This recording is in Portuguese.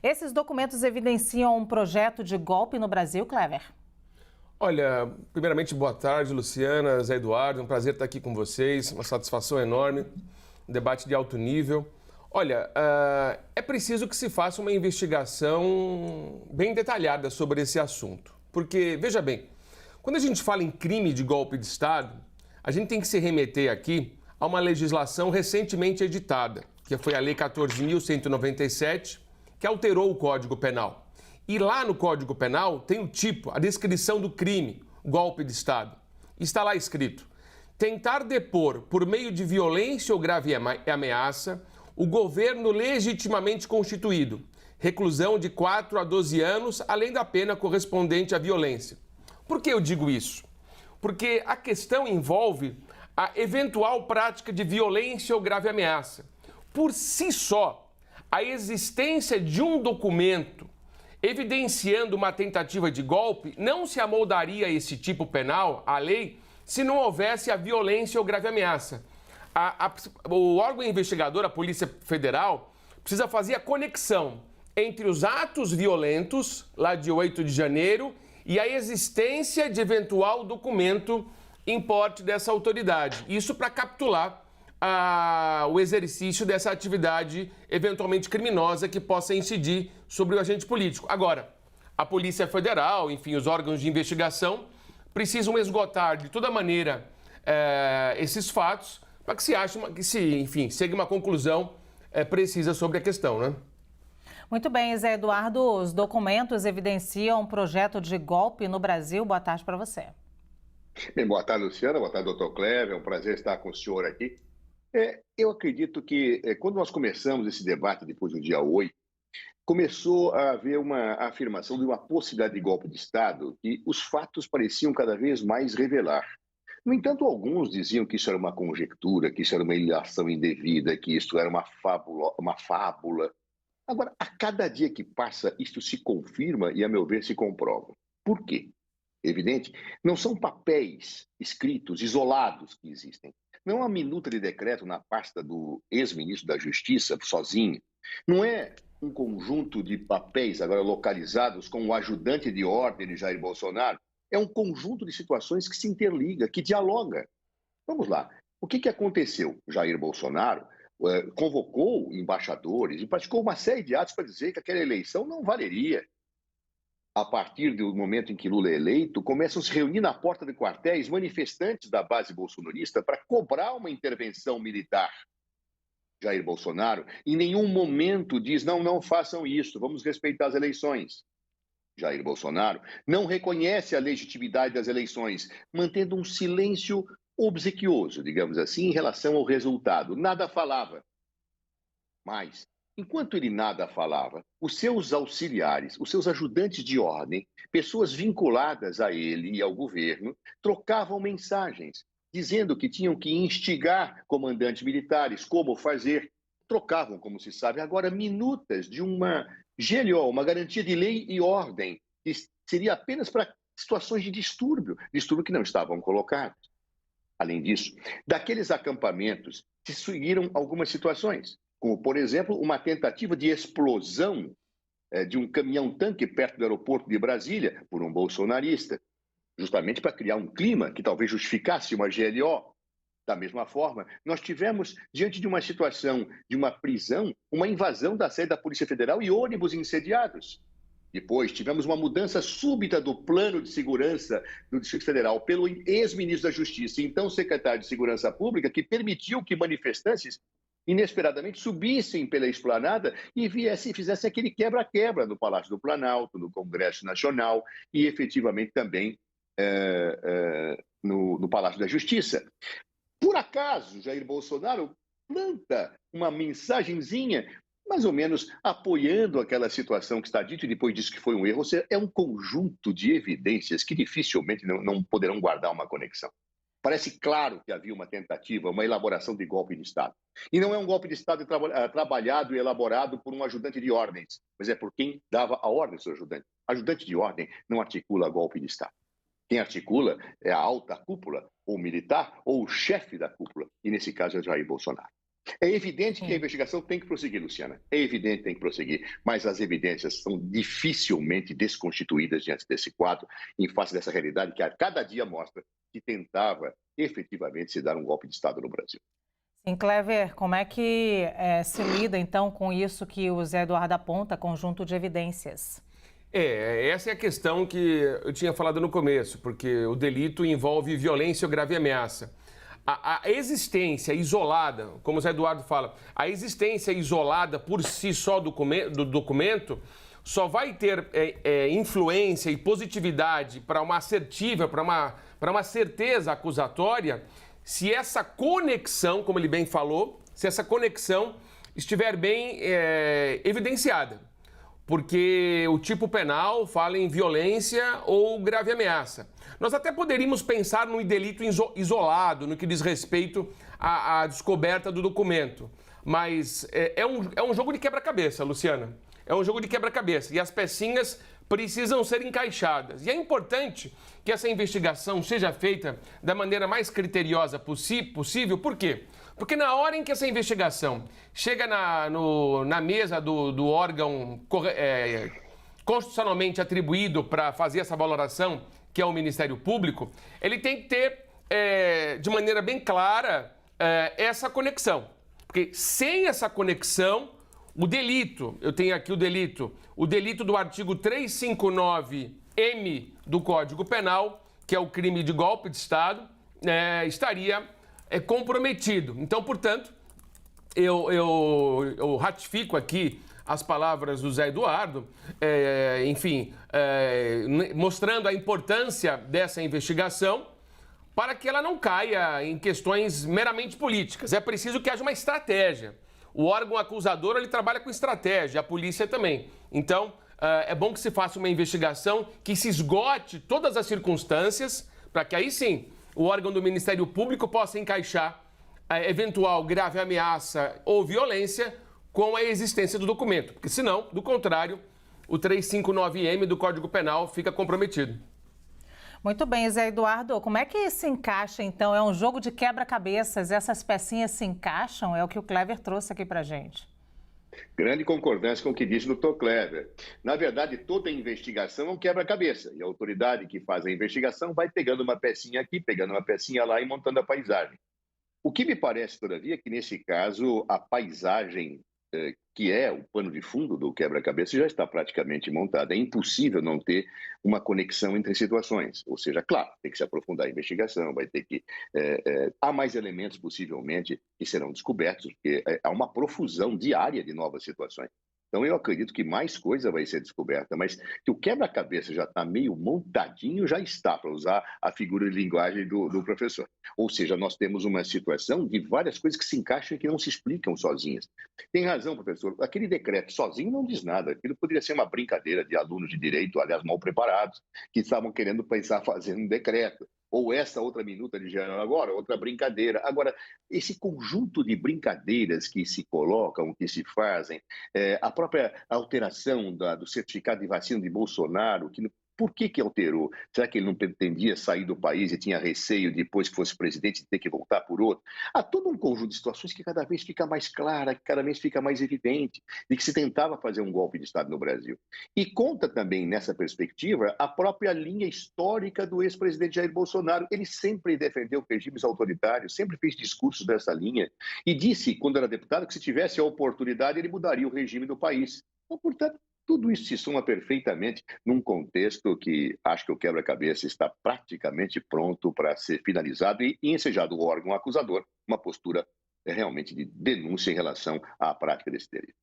Esses documentos evidenciam um projeto de golpe no Brasil, Clever? Olha, primeiramente, boa tarde, Luciana, Zé Eduardo. É um prazer estar aqui com vocês, uma satisfação enorme, um debate de alto nível. Olha, é preciso que se faça uma investigação bem detalhada sobre esse assunto. Porque, veja bem, quando a gente fala em crime de golpe de Estado, a gente tem que se remeter aqui a uma legislação recentemente editada, que foi a Lei 14.197, que alterou o Código Penal. E lá no Código Penal tem o tipo, a descrição do crime, golpe de Estado. Está lá escrito: tentar depor por meio de violência ou grave ameaça o governo legitimamente constituído, reclusão de 4 a 12 anos, além da pena correspondente à violência. Por que eu digo isso? Porque a questão envolve a eventual prática de violência ou grave ameaça. Por si só, a existência de um documento evidenciando uma tentativa de golpe não se amoldaria a esse tipo penal, à lei, se não houvesse a violência ou grave ameaça. O órgão investigador, a Polícia Federal, precisa fazer a conexão entre os atos violentos, lá de 8 de janeiro, e a existência de eventual documento em porte dessa autoridade. Isso para capturar o exercício dessa atividade eventualmente criminosa que possa incidir sobre o agente político. Agora, a Polícia Federal, enfim, os órgãos de investigação precisam esgotar de toda maneira esses fatos para que enfim, chegue uma conclusão precisa sobre a questão, né? Muito bem, Zé Eduardo, os documentos evidenciam um projeto de golpe no Brasil. Boa tarde para você. Bem, boa tarde, Luciana. Boa tarde, doutor Clever. É um prazer estar com o senhor aqui. Eu acredito que quando nós começamos esse debate depois do dia 8, começou a haver uma afirmação de uma possibilidade de golpe de Estado que os fatos pareciam cada vez mais revelar. No entanto, alguns diziam que isso era uma conjectura, que isso era uma ilação indevida, que isso era uma fábula. Agora, a cada dia que passa, isto se confirma e, a meu ver, se comprova. Por quê? Evidente, não são papéis escritos, isolados que existem. Não é uma minuta de decreto na pasta do ex-ministro da Justiça, sozinho. Não é um conjunto de papéis agora localizados com o ajudante de ordem de Jair Bolsonaro. É um conjunto de situações que se interliga, que dialoga. Vamos lá. O que aconteceu? Jair Bolsonaro convocou embaixadores e praticou uma série de atos para dizer que aquela eleição não valeria. A partir do momento em que Lula é eleito, começam a se reunir na porta de quartéis manifestantes da base bolsonarista para cobrar uma intervenção militar. Jair Bolsonaro, em nenhum momento diz, não façam isso, vamos respeitar as eleições. Jair Bolsonaro não reconhece a legitimidade das eleições, mantendo um silêncio obsequioso, digamos assim, em relação ao resultado. Nada falava. Mas, enquanto ele nada falava, os seus auxiliares, os seus ajudantes de ordem, pessoas vinculadas a ele e ao governo, trocavam mensagens, dizendo que tinham que instigar comandantes militares, como fazer. Trocavam, como se sabe, agora minutas de uma GLO, uma garantia de lei e ordem, que seria apenas para situações de distúrbio que não estavam colocados. Além disso, daqueles acampamentos se seguiram algumas situações, como, por exemplo, uma tentativa de explosão de um caminhão-tanque perto do aeroporto de Brasília por um bolsonarista, justamente para criar um clima que talvez justificasse uma GLO. Da mesma forma, nós tivemos, diante de uma situação de uma prisão, uma invasão da sede da Polícia Federal e ônibus incendiados. Depois, tivemos uma mudança súbita do plano de segurança do Distrito Federal pelo ex-ministro da Justiça, então secretário de Segurança Pública, que permitiu que manifestantes inesperadamente subissem pela esplanada e fizessem aquele quebra-quebra no Palácio do Planalto, no Congresso Nacional e, efetivamente, também no Palácio da Justiça. Por acaso, Jair Bolsonaro planta uma mensagenzinha mais ou menos apoiando aquela situação que está dito e depois diz que foi um erro. Ou seja, é um conjunto de evidências que dificilmente não poderão guardar uma conexão. Parece claro que havia uma tentativa, uma elaboração de golpe de Estado. E não é um golpe de Estado trabalhado e elaborado por um ajudante de ordens, mas é por quem dava a ordem ao seu ajudante. Ajudante de ordem não articula golpe de Estado. Quem articula é a alta cúpula, ou militar, ou o chefe da cúpula, e nesse caso é Jair Bolsonaro. É evidente que a Sim. investigação tem que prosseguir, Luciana. É evidente que tem que prosseguir, mas as evidências são dificilmente desconstituídas diante desse quadro, em face dessa realidade que a cada dia mostra que tentava efetivamente se dar um golpe de Estado no Brasil. Sim, Clever, como é que se lida então com isso que o Zé Eduardo aponta, conjunto de evidências? Essa é a questão que eu tinha falado no começo, porque o delito envolve violência ou grave ameaça. A existência isolada, como o Zé Eduardo fala, a existência isolada por si só do documento só vai ter influência e positividade para uma assertiva, para uma certeza acusatória, se essa conexão, como ele bem falou, se essa conexão estiver bem evidenciada. Porque o tipo penal fala em violência ou grave ameaça. Nós até poderíamos pensar num delito isolado, no que diz respeito à descoberta do documento. Mas é um jogo de quebra-cabeça, Luciana. É um jogo de quebra-cabeça. E as pecinhas precisam ser encaixadas. E é importante que essa investigação seja feita da maneira mais criteriosa possível. Por quê? Porque na hora em que essa investigação chega na mesa do órgão constitucionalmente atribuído para fazer essa valoração, que é o Ministério Público, ele tem que ter, de maneira bem clara, essa conexão. Porque sem essa conexão, o delito, eu tenho aqui o delito do artigo 359-M do Código Penal, que é o crime de golpe de Estado, estaria comprometido. Então, portanto, eu ratifico aqui as palavras do Zé Eduardo, mostrando a importância dessa investigação para que ela não caia em questões meramente políticas. É preciso que haja uma estratégia. O órgão acusador, ele trabalha com estratégia, a polícia também. Então, é bom que se faça uma investigação que se esgote todas as circunstâncias, para que aí sim o órgão do Ministério Público possa encaixar a eventual grave ameaça ou violência com a existência do documento. Porque senão, do contrário, o 359-M do Código Penal fica comprometido. Muito bem, Zé Eduardo, como é que se encaixa então? É um jogo de quebra-cabeças, essas pecinhas se encaixam? É o que o Clever trouxe aqui pra gente. Grande concordância com o que disse o Dr. Clever. Na verdade, toda investigação é um quebra-cabeça. E a autoridade que faz a investigação vai pegando uma pecinha aqui, pegando uma pecinha lá e montando a paisagem. O que me parece, todavia, é que nesse caso a paisagem, que é o pano de fundo do quebra-cabeça, já está praticamente montada. É impossível não ter uma conexão entre situações. Ou seja, claro, tem que se aprofundar a investigação, vai ter que... há mais elementos, possivelmente, que serão descobertos, porque há uma profusão diária de novas situações. Então, eu acredito que mais coisa vai ser descoberta, mas que o quebra-cabeça já está meio montadinho, já está, para usar a figura de linguagem do professor. Ou seja, nós temos uma situação de várias coisas que se encaixam e que não se explicam sozinhas. Tem razão, professor, aquele decreto sozinho não diz nada. Aquilo poderia ser uma brincadeira de alunos de direito, aliás, mal preparados, que estavam querendo pensar fazendo um decreto. Ou essa outra minuta de gênero agora, outra brincadeira. Agora, esse conjunto de brincadeiras que se colocam, que se fazem, a própria alteração do certificado de vacina de Bolsonaro, por que alterou? Será que ele não pretendia sair do país e tinha receio, depois que fosse presidente, de ter que voltar por outro? Há todo um conjunto de situações que cada vez fica mais clara, que cada vez fica mais evidente, de que se tentava fazer um golpe de Estado no Brasil. E conta também, nessa perspectiva, a própria linha histórica do ex-presidente Jair Bolsonaro. Ele sempre defendeu regimes autoritários, sempre fez discursos dessa linha, e disse, quando era deputado, que se tivesse a oportunidade, ele mudaria o regime do país. Então, portanto, tudo isso se soma perfeitamente num contexto que acho que o quebra-cabeça está praticamente pronto para ser finalizado e ensejado o órgão acusador, uma postura realmente de denúncia em relação à prática desse delito.